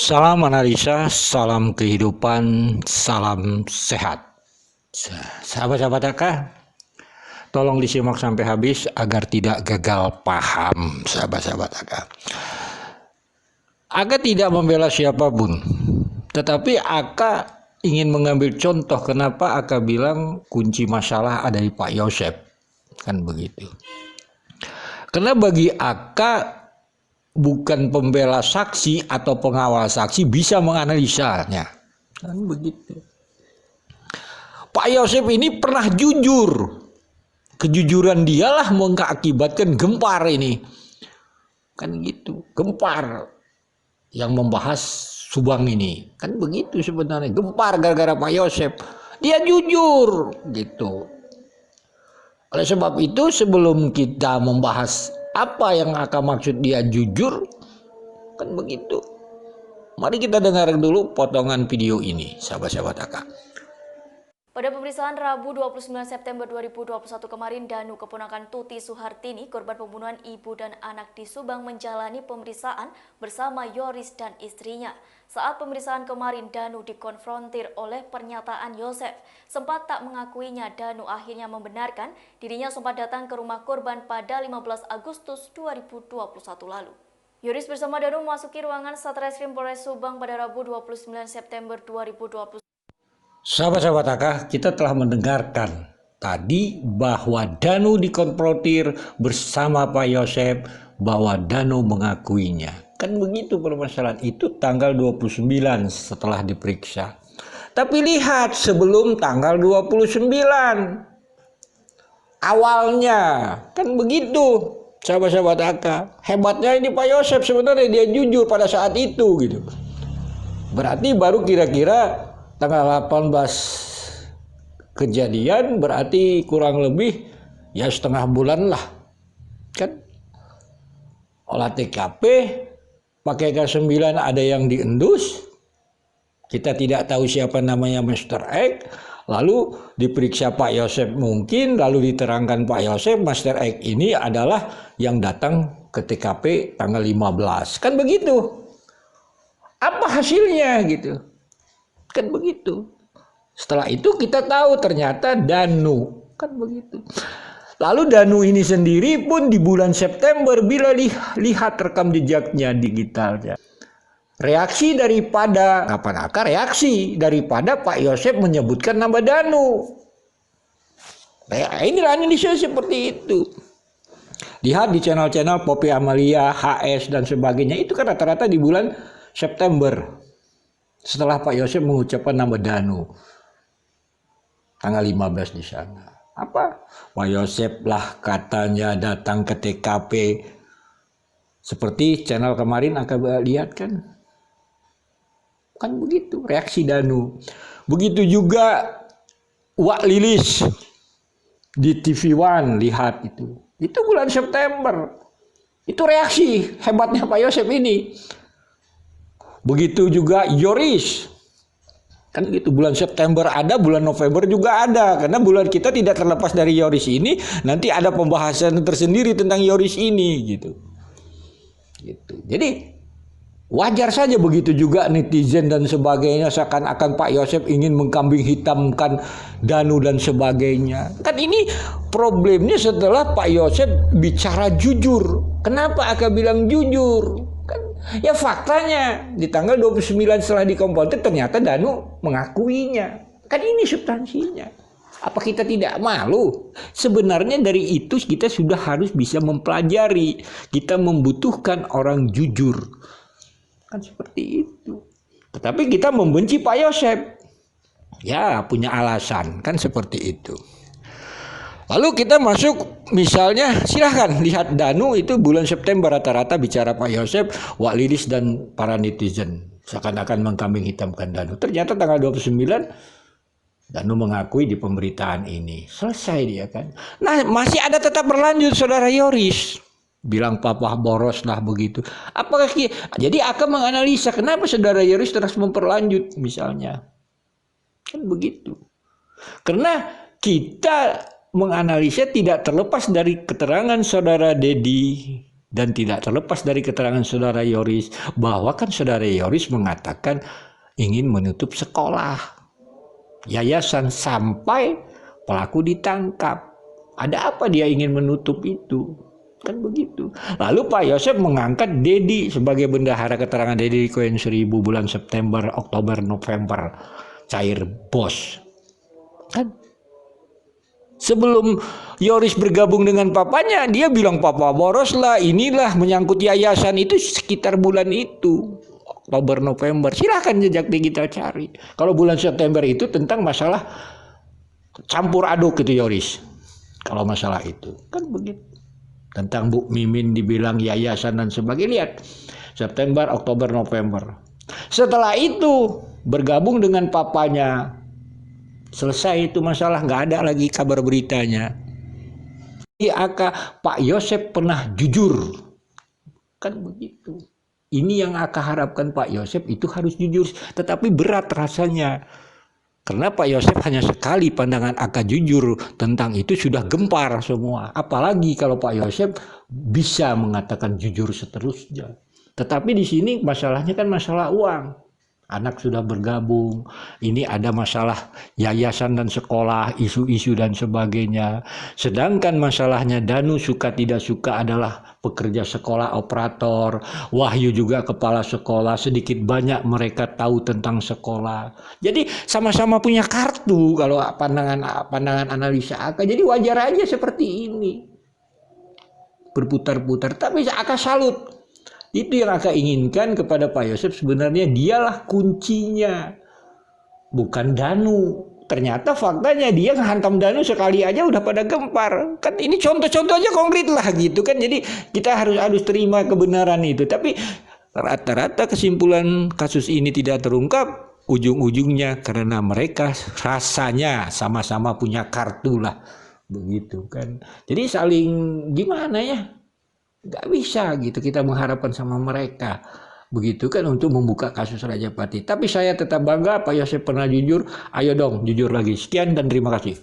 Salam analisa, salam kehidupan, salam sehat. Sahabat-sahabat AK, tolong disimak sampai habis agar tidak gagal paham, sahabat-sahabat AK. AK tidak membela siapapun, tetapi AK ingin mengambil contoh kenapa AK bilang kunci masalah ada di Pak Yosep. Kan begitu. Karena bagi AK bukan pembela saksi atau pengawal saksi bisa menganalisanya. Kan begitu. Pak Yosep ini pernah jujur. Kejujuran dialah mengakibatkan gempar ini. Kan gitu. Gempar yang membahas Subang ini. Kan begitu sebenarnya. Gempar gara-gara Pak Yosep. Dia jujur gitu. Oleh sebab itu sebelum kita membahas apa yang akan maksud dia jujur, kan begitu. Mari kita dengar dulu potongan video ini, sahabat-sahabat AK. Pada pemeriksaan Rabu 29 September 2021 kemarin, Danu, keponakan Tuti Suhartini, korban pembunuhan ibu dan anak di Subang, menjalani pemeriksaan bersama Yoris dan istrinya. Saat pemeriksaan kemarin, Danu dikonfrontir oleh pernyataan Yosef. Sempat tak mengakuinya, Danu akhirnya membenarkan dirinya sempat datang ke rumah korban pada 15 Agustus 2021 lalu. Yoris bersama Danu memasuki ruangan Satreskrim Polres Subang pada Rabu 29 September 2021. Sahabat-sahabat AK, kita telah mendengarkan tadi bahwa Danu dikonfrontir bersama Pak Yosep, bahwa Danu mengakuinya. Kan begitu permasalahan itu tanggal 29 setelah diperiksa. Tapi lihat sebelum tanggal 29 awalnya kan begitu, sahabat-sahabat AK. Hebatnya ini Pak Yosep sebenarnya dia jujur pada saat itu gitu. Berarti baru kira-kira tanggal 18 kejadian, berarti kurang lebih ya setengah bulan lah. Kan olah TKP pakai K9 ada yang diendus. Kita tidak tahu siapa namanya Mr. X. Lalu diperiksa Pak Yosep mungkin, lalu diterangkan Pak Yosep Mr. X ini adalah yang datang ke TKP tanggal 15. Kan begitu. Apa hasilnya gitu? Kan begitu. Setelah itu kita tahu ternyata Danu. Kan begitu. Lalu Danu ini sendiri pun di bulan September bila lihat rekam jejaknya digitalnya. Reaksi daripada reaksi daripada Pak Yosep menyebutkan nama Danu. Ini analisa seperti itu. Lihat di channel-channel Poppy Amalia, HS dan sebagainya itu kan rata-rata di bulan September. Setelah Pak Yosep mengucapkan nama Danu tanggal 15 di sana. Apa? Pak Yosep lah katanya datang ke TKP. Seperti channel kemarin akan lihat kan? Kan begitu reaksi Danu. Begitu juga Wak Lilis di TV One, lihat itu. Itu bulan September. Itu reaksi hebatnya Pak Yosep ini. Begitu juga Yoris. Kan gitu, bulan September ada, bulan November juga ada. Karena bulan kita tidak terlepas dari Yoris ini, nanti ada pembahasan tersendiri tentang Yoris ini gitu. Jadi wajar saja begitu juga netizen dan sebagainya seakan-akan Pak Yosep ingin mengkambing hitamkan Danu dan sebagainya. Kan ini problemnya setelah Pak Yosep bicara jujur. Kenapa Aka bilang jujur? Ya faktanya di tanggal 29 setelah dikonfrontir ternyata Danu mengakuinya. Kan ini substansinya. Apa kita tidak malu? Sebenarnya dari itu kita sudah harus bisa mempelajari. Kita membutuhkan orang jujur. Kan seperti itu. Tetapi kita membenci Pak Yosep. Ya punya alasan. Kan seperti itu. Lalu kita masuk misalnya silahkan lihat Danu itu bulan September rata-rata bicara Pak Yosep, Wak Lilis dan para netizen seakan-akan mengkambing hitamkan Danu. Ternyata tanggal 29 Danu mengakui di pemberitaan ini. Selesai dia kan. Nah masih ada tetap berlanjut saudara Yoris. Bilang papa boros lah begitu. Apakah jadi akan menganalisa kenapa saudara Yoris terus memperlanjut misalnya. Kan begitu. Karena kita menganalisa tidak terlepas dari keterangan saudara Dedi Dan tidak terlepas dari keterangan saudara Yoris bahwa kan saudara Yoris mengatakan ingin menutup sekolah, yayasan sampai pelaku ditangkap. Ada apa dia ingin menutup itu? Kan begitu. Lalu Pak Yosef mengangkat Dedi sebagai bendahara. Keterangan Dedi di Koin 1000 bulan September, Oktober, November. Cair bos. Kan? Sebelum Yoris bergabung dengan papanya, dia bilang papa boros lah, inilah menyangkut yayasan itu sekitar bulan itu. Oktober, November. Silahkan jejak kita cari. Kalau bulan September itu tentang masalah campur aduk gitu Yoris. Kalau masalah itu. Kan begitu. Tentang Bu Mimin dibilang yayasan dan sebagainya. Lihat. September, Oktober, November. Setelah itu bergabung dengan papanya. Selesai itu masalah, nggak ada lagi kabar beritanya. Pak Yosef pernah jujur. Kan begitu. Ini yang Aka harapkan Pak Yosef itu harus jujur. Tetapi berat rasanya. Karena Pak Yosef hanya sekali pandangan Aka jujur tentang itu sudah gempar semua. Apalagi kalau Pak Yosef bisa mengatakan jujur seterusnya. Tetapi di sini masalahnya kan masalah uang. Anak sudah bergabung, ini ada masalah yayasan dan sekolah, isu-isu dan sebagainya. Sedangkan masalahnya Danu suka tidak suka adalah pekerja sekolah operator, Wahyu juga kepala sekolah, sedikit banyak mereka tahu tentang sekolah. Jadi sama-sama punya kartu kalau pandangan analisa Aka. Jadi wajar aja seperti ini. Berputar-putar, tapi Aka salut. Itu yang Aka inginkan kepada Pak Yosef, sebenarnya dialah kuncinya, bukan Danu. Ternyata faktanya dia ngehantam Danu sekali aja udah pada gempar. Kan ini contoh-contoh aja konkret lah gitu kan. Jadi kita harus terima kebenaran itu. Tapi rata-rata kesimpulan kasus ini tidak terungkap ujung-ujungnya karena mereka rasanya sama-sama punya kartu lah. Begitu kan. Jadi saling gimana ya? Gak bisa gitu kita mengharapkan sama mereka begitu kan untuk membuka kasus Rajapati. Tapi saya tetap bangga Pak Yosef pernah jujur. Ayo dong jujur lagi. Sekian dan terima kasih.